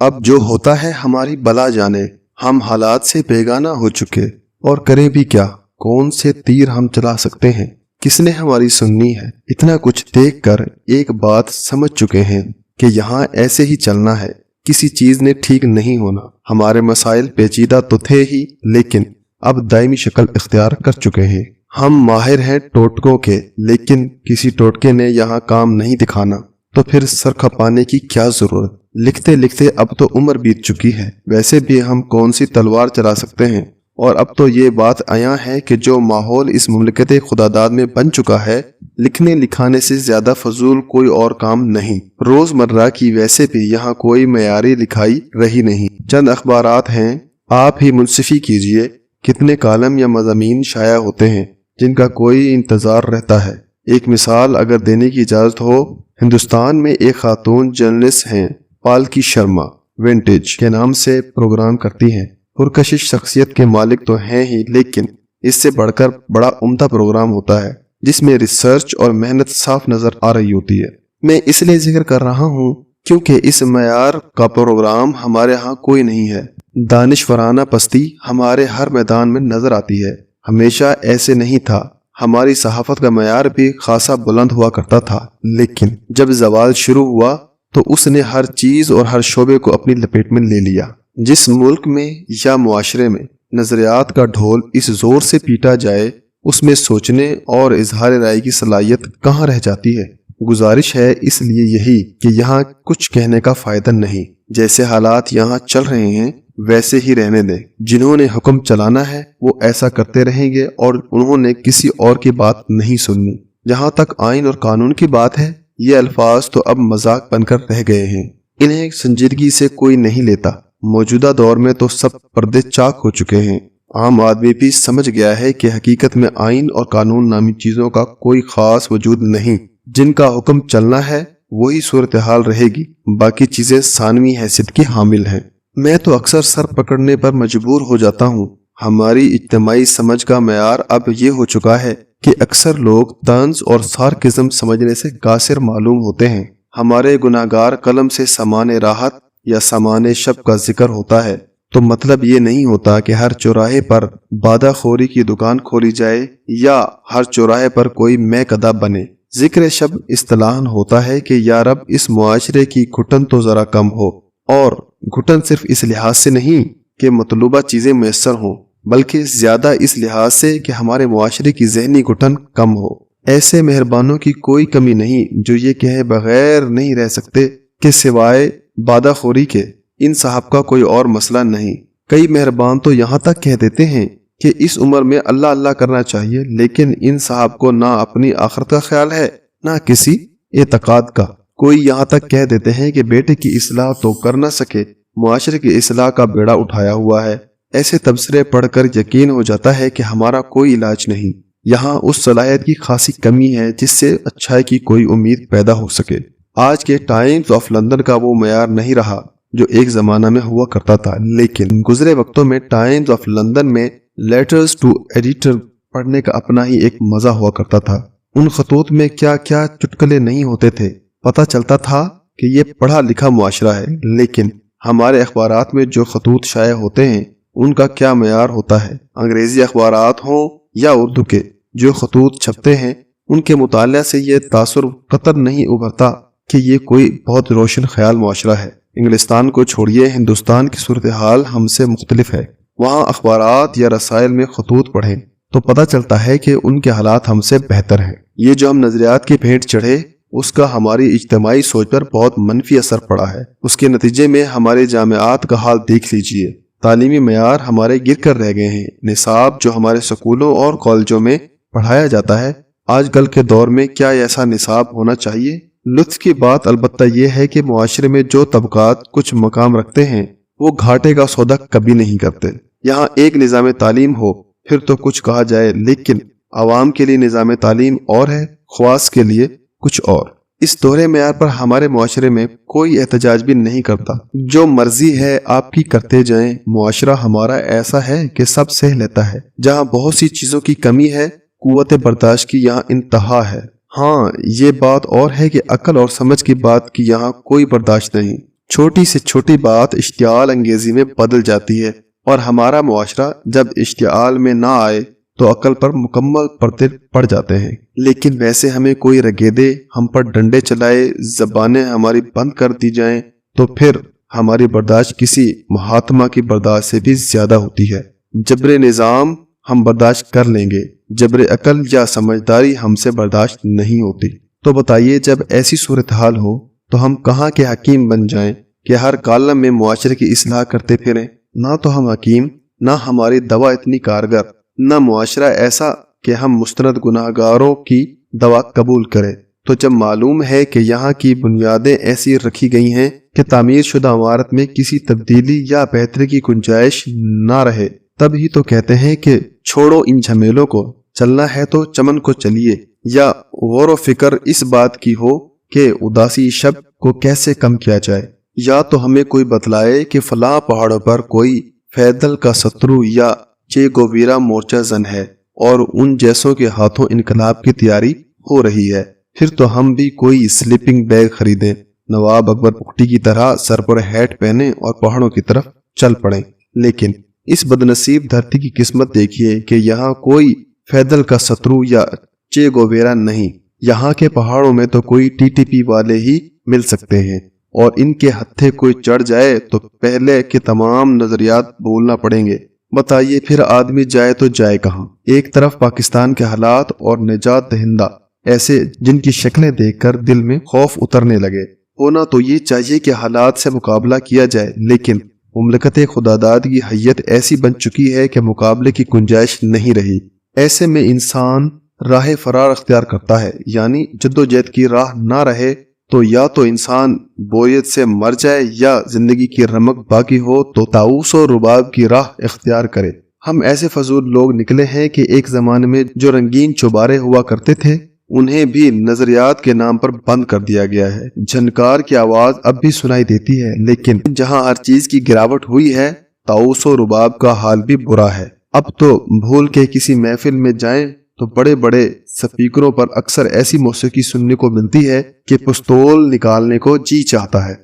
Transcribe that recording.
اب جو ہوتا ہے ہماری بلا جانے، ہم حالات سے بیگانہ ہو چکے، اور کریں بھی کیا، کون سے تیر ہم چلا سکتے ہیں، کس نے ہماری سننی ہے۔ اتنا کچھ دیکھ کر ایک بات سمجھ چکے ہیں کہ یہاں ایسے ہی چلنا ہے، کسی چیز نے ٹھیک نہیں ہونا۔ ہمارے مسائل پیچیدہ تو تھے ہی، لیکن اب دائمی شکل اختیار کر چکے ہیں۔ ہم ماہر ہیں ٹوٹکوں کے، لیکن کسی ٹوٹکے نے یہاں کام نہیں دکھانا، تو پھر سر کھپانے کی کیا ضرورت۔ لکھتے لکھتے اب تو عمر بیت چکی ہے، ویسے بھی ہم کون سی تلوار چلا سکتے ہیں، اور اب تو یہ بات عیاں ہے کہ جو ماحول اس مملکت خداداد میں بن چکا ہے، لکھنے لکھانے سے زیادہ فضول کوئی اور کام نہیں۔ روز مرہ کی ویسے بھی یہاں کوئی معیاری لکھائی رہی نہیں، چند اخبارات ہیں، آپ ہی منصفی کیجئے کتنے کالم یا مضامین شائع ہوتے ہیں جن کا کوئی انتظار رہتا ہے۔ ایک مثال اگر دینے کی اجازت ہو، ہندوستان میں ایک خاتون جرنلسٹ ہیں، پالکی شرما، ونٹیج کے نام سے پروگرام کرتی ہیں۔ پرکشش شخصیت کے مالک تو ہیں ہی، لیکن اس سے بڑھ کر بڑا عمدہ پروگرام ہوتا ہے جس میں ریسرچ اور محنت صاف نظر آ رہی ہوتی ہے۔ میں اس لیے ذکر کر رہا ہوں کیونکہ اس معیار کا پروگرام ہمارے ہاں کوئی نہیں ہے۔ دانشورانہ پستی ہمارے ہر میدان میں نظر آتی ہے۔ ہمیشہ ایسے نہیں تھا، ہماری صحافت کا معیار بھی خاصا بلند ہوا کرتا تھا، لیکن جب زوال شروع ہوا تو اس نے ہر چیز اور ہر شعبے کو اپنی لپیٹ میں لے لیا۔ جس ملک میں یا معاشرے میں نظریات کا ڈھول اس زور سے پیٹا جائے، اس میں سوچنے اور اظہار رائے کی صلاحیت کہاں رہ جاتی ہے۔ گزارش ہے اس لیے یہی کہ یہاں کچھ کہنے کا فائدہ نہیں، جیسے حالات یہاں چل رہے ہیں ویسے ہی رہنے دیں۔ جنہوں نے حکم چلانا ہے وہ ایسا کرتے رہیں گے، اور انہوں نے کسی اور کی بات نہیں سننی۔ جہاں تک آئین اور قانون کی بات ہے، یہ الفاظ تو اب مذاق بن کر رہ گئے ہیں، انہیں سنجیدگی سے کوئی نہیں لیتا۔ موجودہ دور میں تو سب پردے چاک ہو چکے ہیں، عام آدمی بھی سمجھ گیا ہے کہ حقیقت میں آئین اور قانون نامی چیزوں کا کوئی خاص وجود نہیں۔ جن کا حکم چلنا ہے وہی صورتحال رہے گی، باقی چیزیں ثانوی حیثیت کی حامل ہیں۔ میں تو اکثر سر پکڑنے پر مجبور ہو جاتا ہوں۔ ہماری اجتماعی سمجھ کا معیار اب یہ ہو چکا ہے کہ اکثر لوگ طنز اور سارکزم سمجھنے سے قاصر معلوم ہوتے ہیں۔ ہمارے گناہگار قلم سے سامان راحت یا سامان شب کا ذکر ہوتا ہے تو مطلب یہ نہیں ہوتا کہ ہر چوراہے پر بادہ خوری کی دکان کھولی جائے یا ہر چوراہے پر کوئی مے کدہ بنے۔ ذکر شب اصطلاحاً ہوتا ہے کہ یا رب اس معاشرے کی گھٹن تو ذرا کم ہو، اور گھٹن صرف اس لحاظ سے نہیں کہ مطلوبہ چیزیں میسر ہوں، بلکہ زیادہ اس لحاظ سے کہ ہمارے معاشرے کی ذہنی گھٹن کم ہو۔ ایسے مہربانوں کی کوئی کمی نہیں جو یہ کہے بغیر نہیں رہ سکتے کہ سوائے بادہ خوری کے ان صاحب کا کوئی اور مسئلہ نہیں۔ کئی مہربان تو یہاں تک کہہ دیتے ہیں کہ اس عمر میں اللہ اللہ کرنا چاہیے، لیکن ان صاحب کو نہ اپنی آخرت کا خیال ہے نہ کسی اعتقاد کا۔ کوئی یہاں تک کہہ دیتے ہیں کہ بیٹے کی اصلاح تو کر نہ سکے، معاشرے کی اصلاح کا بیڑا اٹھایا ہوا ہے۔ ایسے تبصرے پڑھ کر یقین ہو جاتا ہے کہ ہمارا کوئی علاج نہیں، یہاں اس صلاحیت کی خاصی کمی ہے جس سے اچھائی کی کوئی امید پیدا ہو سکے۔ آج کے ٹائمز آف لندن کا وہ معیار نہیں رہا جو ایک زمانہ میں ہوا کرتا تھا، لیکن گزرے وقتوں میں ٹائمز آف لندن میں لیٹرز ٹو ایڈیٹر پڑھنے کا اپنا ہی ایک مزہ ہوا کرتا تھا۔ ان خطوط میں کیا کیا چٹکلے نہیں ہوتے تھے، پتہ چلتا تھا کہ یہ پڑھا لکھا معاشرہ ہے۔ لیکن ہمارے اخبارات میں جو خطوط شائع ہوتے ہیں ان کا کیا معیار ہوتا ہے؟ انگریزی اخبارات ہوں یا اردو کے، جو خطوط چھپتے ہیں ان کے مطالعہ سے یہ تاثر قطر نہیں ابھرتا کہ یہ کوئی بہت روشن خیال معاشرہ ہے۔ انگلستان کو چھوڑیے، ہندوستان کی صورتحال ہم سے مختلف ہے۔ وہاں اخبارات یا رسائل میں خطوط پڑھیں تو پتہ چلتا ہے کہ ان کے حالات ہم سے بہتر ہیں۔ یہ جو ہم نظریات کی بھیٹ چڑھے، اس کا ہماری اجتماعی سوچ پر بہت منفی اثر پڑا ہے۔ اس کے نتیجے میں ہمارے جامعات کا حال دیکھ لیجئے۔ تعلیمی معیار ہمارے گر کر رہ گئے ہیں۔ نصاب جو ہمارے سکولوں اور کالجوں میں پڑھایا جاتا ہے، آج کل کے دور میں کیا ایسا نصاب ہونا چاہیے؟ لطف کی بات البتہ یہ ہے کہ معاشرے میں جو طبقات کچھ مقام رکھتے ہیں وہ گھاٹے کا سودا کبھی نہیں کرتے۔ یہاں ایک نظام تعلیم ہو پھر تو کچھ کہا جائے، لیکن عوام کے لیے نظام تعلیم اور ہے، خواص کے لیے کچھ اور۔ اس دوہرے معیار پر ہمارے معاشرے میں کوئی احتجاج بھی نہیں کرتا۔ جو مرضی ہے آپ کی کرتے جائیں، معاشرہ ہمارا ایسا ہے کہ سب سہ لیتا ہے۔ جہاں بہت سی چیزوں کی کمی ہے، قوت برداشت کی یہاں انتہا ہے۔ ہاں، یہ بات اور ہے کہ عقل اور سمجھ کی بات کی یہاں کوئی برداشت نہیں۔ چھوٹی سے چھوٹی بات اشتعال انگیزی میں بدل جاتی ہے، اور ہمارا معاشرہ جب اشتعال میں نہ آئے تو عقل پر مکمل پردے پڑ جاتے ہیں۔ لیکن ویسے ہمیں کوئی رگے دے، ہم پر ڈنڈے چلائے، زبانیں ہماری بند کر دی جائیں، تو پھر ہماری برداشت کسی مہاتما کی برداشت سے بھی زیادہ ہوتی ہے۔ جبر نظام ہم برداشت کر لیں گے، جبر عقل یا سمجھداری ہم سے برداشت نہیں ہوتی۔ تو بتائیے، جب ایسی صورتحال ہو تو ہم کہاں کے حکیم بن جائیں کہ ہر کالم میں معاشرے کی اصلاح کرتے پھریں؟ نہ تو ہم حکیم، نہ ہماری دوا اتنی کارگر، نہ معاشرہ ایسا کہ ہم مستند گناہگاروں کی دوا قبول کریں۔ تو جب معلوم ہے کہ یہاں کی بنیادیں ایسی رکھی گئی ہیں کہ تعمیر شدہ عمارت میں کسی تبدیلی یا بہتری کی گنجائش نہ رہے، تب ہی تو کہتے ہیں کہ چھوڑو ان جھمیلوں کو، چلنا ہے تو چمن کو چلیے، یا غور و فکر اس بات کی ہو کہ اداسی شب کو کیسے کم کیا جائے، یا تو ہمیں کوئی بتلائے کہ فلاں پہاڑوں پر کوئی فیدل کا سترو یا چے گویرا مورچہ زن ہے اور ان جیسوں کے ہاتھوں انقلاب کی تیاری ہو رہی ہے، پھر تو ہم بھی کوئی سلیپنگ بیگ خریدیں، نواب اکبر پکٹی کی طرح سر پر ہیٹ پہنیں اور پہاڑوں کی طرف چل پڑیں۔ لیکن اس بدنصیب دھرتی کی قسمت دیکھیے کہ یہاں کوئی فیدل کا سترو یا چے گویرا نہیں، یہاں کے پہاڑوں میں تو کوئی ٹی ٹی پی والے ہی مل سکتے ہیں، اور ان کے ہتھے کوئی چڑھ جائے تو پہلے کے تمام نظریات بھولنا پڑیں گے۔ بتائیے پھر آدمی جائے تو جائے کہاں؟ ایک طرف پاکستان کے حالات اور نجات دہندہ ایسے جن کی شکلیں دیکھ کر دل میں خوف اترنے لگے۔ ہونا تو یہ چاہیے کہ حالات سے مقابلہ کیا جائے، لیکن مملکت خداداد کی حیت ایسی بن چکی ہے کہ مقابلے کی گنجائش نہیں رہی۔ ایسے میں انسان راہ فرار اختیار کرتا ہے، یعنی جدوجہد کی راہ نہ رہے تو یا تو انسان بوریت سے مر جائے یا زندگی کی رمق باقی ہو تو طاؤس و رباب کی راہ اختیار کرے۔ ہم ایسے فضول لوگ نکلے ہیں کہ ایک زمانے میں جو رنگین چوبارے ہوا کرتے تھے انہیں بھی نظریات کے نام پر بند کر دیا گیا ہے۔ جھنکار کی آواز اب بھی سنائی دیتی ہے، لیکن جہاں ہر چیز کی گراوٹ ہوئی ہے، طاؤس و رباب کا حال بھی برا ہے۔ اب تو بھول کے کسی محفل میں جائیں تو بڑے بڑے سپیکروں پر اکثر ایسی موسیقی سننے کو ملتی ہے کہ پستول نکالنے کو جی چاہتا ہے۔